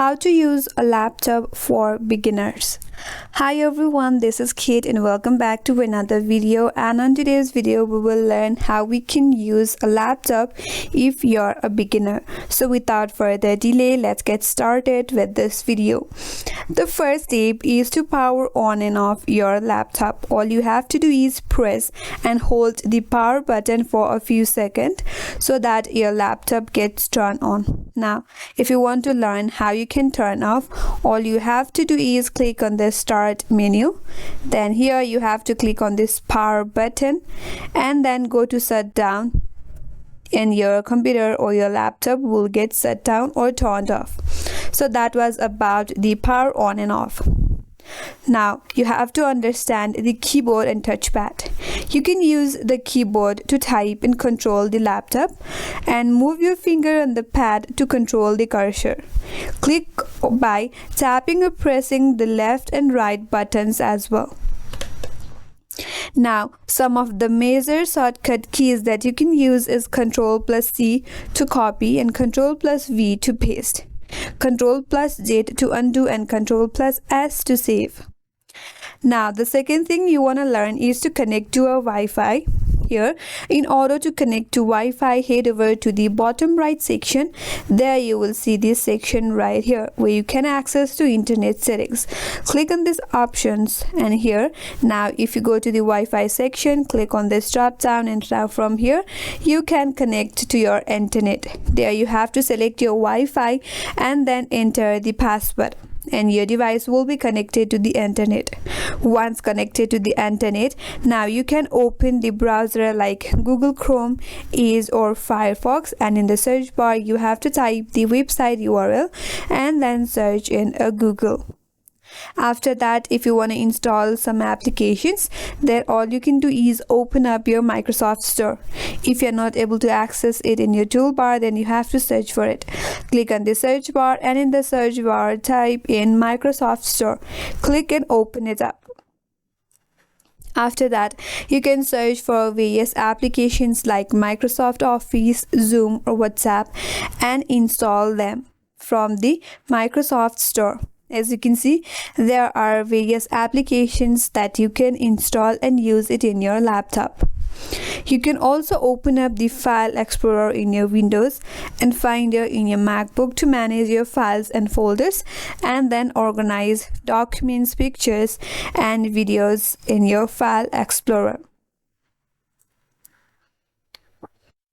How to use a laptop for beginners. Hi everyone, this is Kate and welcome back to another video, and on today's video we will learn how we can use a laptop if you're a beginner. So without further delay, let's get started with this video. The first step is to power on and off your laptop. All you have to do is press and hold the power button for a few seconds so that your laptop gets turned on. Now if you want to learn how you can turn off, all you have to do is click on the start menu. Then here you have to click on this power button and then go to shut down, and your computer or your laptop will get shut down or turned off. So that was about the power on and off. Now you have to understand the keyboard and touchpad. You can use the keyboard to type and control the laptop, and move your finger on the pad to control the cursor. Click by tapping or pressing the left and right buttons as well. Now some of the major shortcut keys that you can use is Ctrl+C to copy and Ctrl+V to paste, Ctrl+Z to undo, and Ctrl+S to save. Now the second thing you want to learn is to connect to a Wi-Fi. Here, in order to connect to Wi-Fi, head over to the bottom right section. There you will see this section right here where you can access to internet settings. Click on these options, and here now if you go to the Wi-Fi section, click on this drop down, and now from here you can connect to your internet. There you have to select your Wi-Fi and then enter the password, and your device will be connected to the internet. Once connected to the internet, now you can open the browser like Google Chrome, Edge or Firefox, and in the search bar you have to type the website URL and then search in Google. After that, if you want to install some applications, then all you can do is open up your Microsoft Store. If you're not able to access it in your toolbar, then you have to search for it. Click on the search bar, and in the search bar type in Microsoft Store. Click and open it up. After that, you can search for various applications like Microsoft Office, Zoom or WhatsApp and install them from the Microsoft Store. As you can see, there are various applications that you can install and use it in your laptop. You can also open up the File Explorer in your Windows and Finder in your MacBook to manage your files and folders, and then organize documents, pictures, and videos in your File Explorer.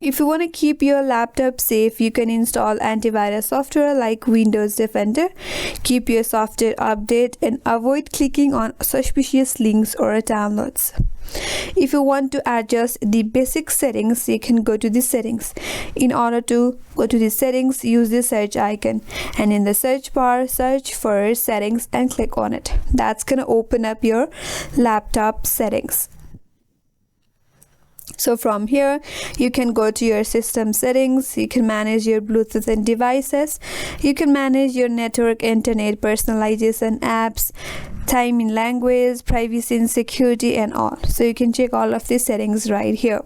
If you want to keep your laptop safe, you can install antivirus software like Windows Defender. Keep your software updated and avoid clicking on suspicious links or downloads. If you want to adjust the basic settings, you can go to the settings. In order to go to the settings, use the search icon, and in the search bar search for settings and click on it. That's gonna open up your laptop settings. So from here you can go to your system settings. You can manage your Bluetooth and devices. You can manage your network, internet, personalization, apps, time in language, privacy and security, and all. So you can check all of these settings right here.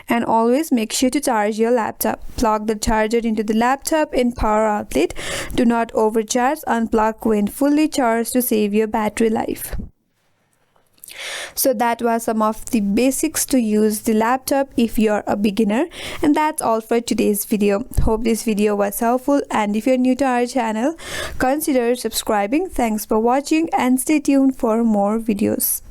And always make sure to charge your laptop. Plug the charger into the laptop in power outlet. Do not overcharge. Unplug when fully charged to save your battery life. So that was some of the basics to use the laptop if you're a beginner, and that's all for today's video. Hope this video was helpful, and if you're new to our channel, consider subscribing. Thanks for watching and stay tuned for more videos.